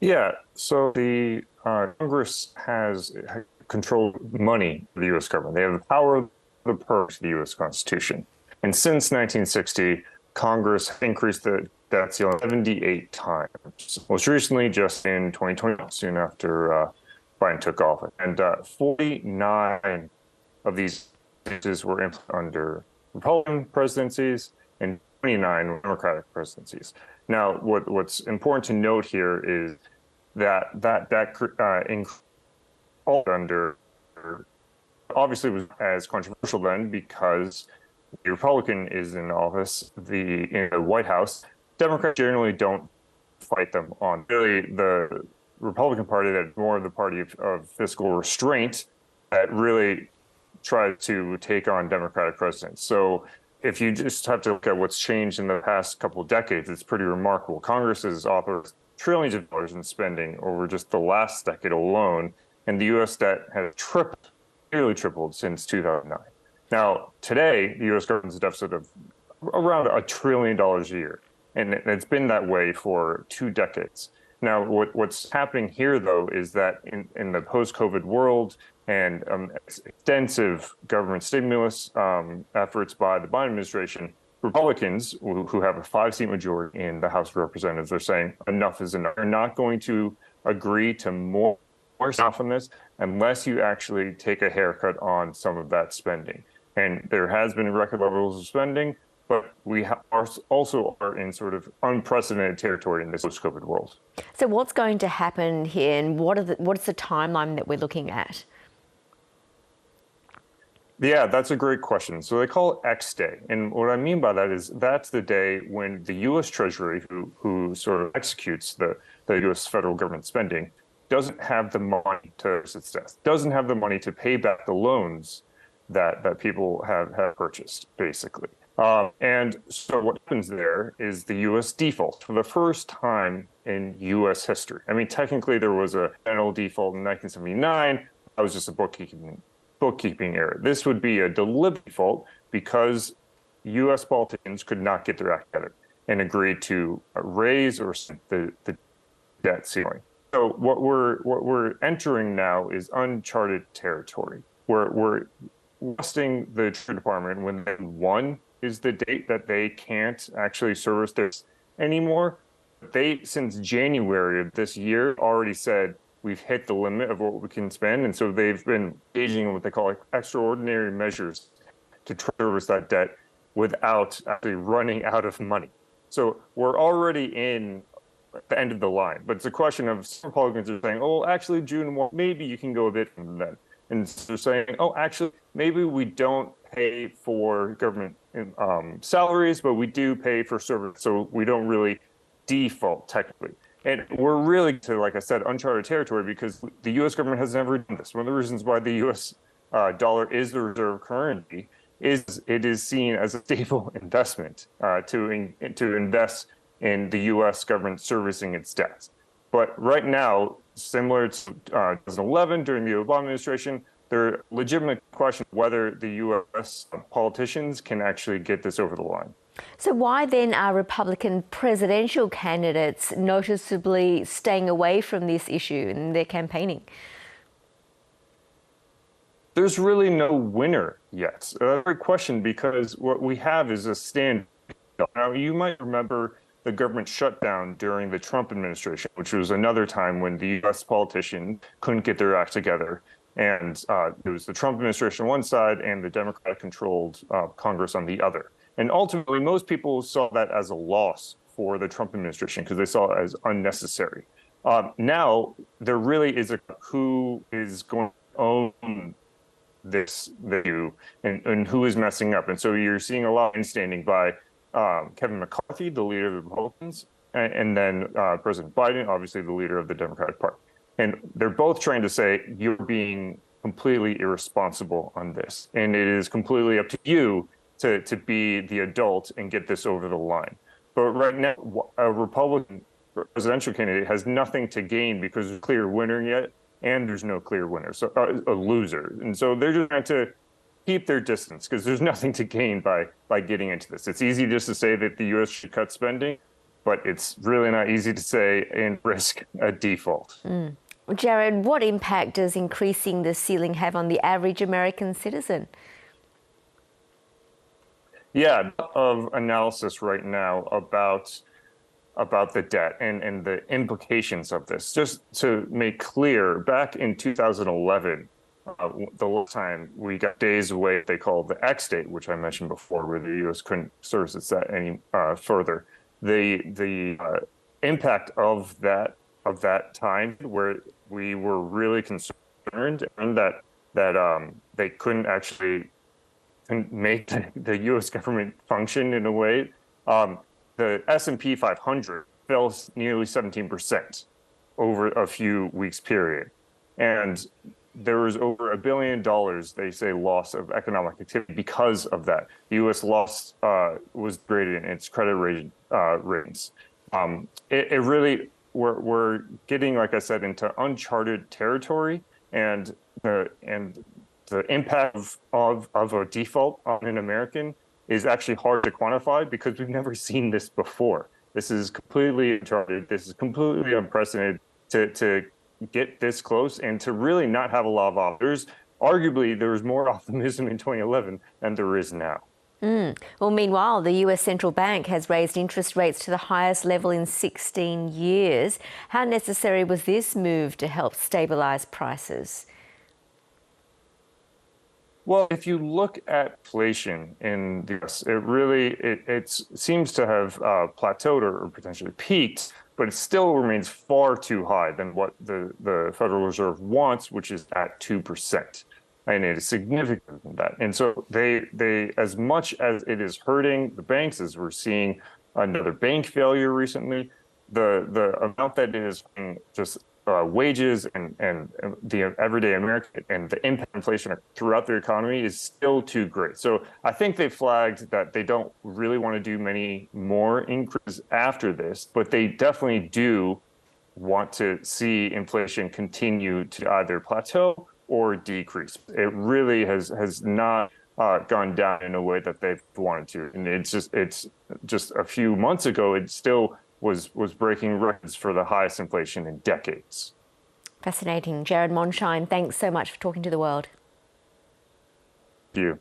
Yeah, so the Congress has controlled money of the U.S. government. They have the power of the purse of the U.S. Constitution. And since 1960, Congress increased the debt ceiling 78 times. Most recently, just in 2020, soon after Biden took office. And 49 of these changes were implemented under Republican presidencies and 29 Democratic presidencies. Now, what's important to note here is that under obviously was as controversial then because the Republican is in office, in the White House. Democrats generally don't fight them on. Really, the Republican Party that more of the party of fiscal restraint that really tries to take on Democratic presidents. So if you just have to look at what's changed in the past couple of decades, it's pretty remarkable. Congress has authorized trillions of dollars in spending over just the last decade alone, and the U.S. debt has tripled, nearly tripled since 2009. Now, today, the U.S. government's deficit of around $1 trillion a year, and it's been that way for 2 decades. Now, what's happening here, though, is that in the post-COVID world and extensive government stimulus efforts by the Biden administration, Republicans, who have a 5-seat majority in the House of Representatives, are saying enough is enough. They're not going to agree to more stuff on this unless you actually take a haircut on some of that spending. And there has been record levels of spending, but we also are in sort of unprecedented territory in this post-COVID world. So what's going to happen here, and what's the timeline that we're looking at? Yeah, that's a great question. So they call it X Day. And what I mean by that is that's the day when the US Treasury, who sort of executes the US federal government spending, doesn't have the money to its debt, doesn't have the money to pay back the loans that people have purchased, basically. And so what happens there is the U.S. default for the first time in U.S. history. I mean, technically there was a general default in 1979. That was just a bookkeeping error. This would be a deliberate default because U.S. politicians could not get their act together and agreed to raise or the debt ceiling. So what we're entering now is uncharted territory. We're trusting the Treasury Department when one is the date that they can't actually service this anymore. They, since January of this year, already said we've hit the limit of what we can spend. And so they've been engaging in what they call extraordinary measures to service that debt without actually running out of money. So we're already in the end of the line. But it's a question of some Republicans are saying, oh, actually, June 1, maybe you can go a bit from then. And they're saying, oh, actually, maybe we don't pay for government salaries, but we do pay for service. So we don't really default technically. And we're really to, like I said, uncharted territory because the U.S. government has never done this. One of the reasons why the U.S. Dollar is the reserve currency is it is seen as a stable investment to invest in the U.S. government servicing its debts. But right now, similar to 2011 during the Obama administration, there are legitimate questions whether the U.S. politicians can actually get this over the line. So why then are Republican presidential candidates noticeably staying away from this issue in their campaigning? There's really no winner yet. A great question, because what we have is a stand. Now, you might remember the government shutdown during the Trump administration, which was another time when the U.S. politicians couldn't get their act together. And it was the Trump administration on one side and the Democratic-controlled Congress on the other. And ultimately, most people saw that as a loss for the Trump administration because they saw it as unnecessary. Now, there really is who is going to own this view and who is messing up. And so you're seeing a lot of standing by Kevin McCarthy, the leader of the Republicans, and then President Biden, obviously the leader of the Democratic Party. And they're both trying to say you're being completely irresponsible on this. And it is completely up to you to be the adult and get this over the line. But right now, a Republican presidential candidate has nothing to gain because there's a clear winner yet, and there's no clear winner, so a loser. And so they're just trying to keep their distance because there's nothing to gain by getting into this. It's easy just to say that the U.S. should cut spending, but it's really not easy to say and risk a default. Jared, what impact does increasing the ceiling have on the average American citizen? Yeah, of analysis right now about the debt and the implications of this. Just to make clear, back in 2011, the last time we got days away, they called the X date, which I mentioned before, where the U.S. couldn't service its debt any further. The impact of that time, where we were really concerned and that they couldn't actually make the U.S. government function in a way. The S&P 500 fell nearly 17% over a few weeks period. And there was over $1 billion, they say, loss of economic activity because of that. The U.S. loss was graded in its credit ratings. It really, we're getting, like I said, into uncharted territory, and the impact of a default on an American is actually hard to quantify because we've never seen this before. This is completely uncharted. This is completely unprecedented to get this close and to really not have a lot of offers. Arguably, there was more optimism in 2011 than there is now. Well, meanwhile, the US Central Bank has raised interest rates to the highest level in 16 years. How necessary was this move to help stabilize prices? Well, if you look at inflation in the US, it seems to have plateaued or potentially peaked, but it still remains far too high than what the Federal Reserve wants, which is at 2%. And it is significant than that. And so they as much as it is hurting the banks, as we're seeing another bank failure recently, the amount that it is just wages and the everyday American and the impact of inflation throughout their economy is still too great. So I think they flagged that they don't really want to do many more increases after this, but they definitely do want to see inflation continue to either plateau or decrease. It really has not gone down in a way that they've wanted to. And it's just a few months ago, it still was breaking records for the highest inflation in decades. Fascinating. Jared Mondschein, thanks so much for talking to the world. Thank you.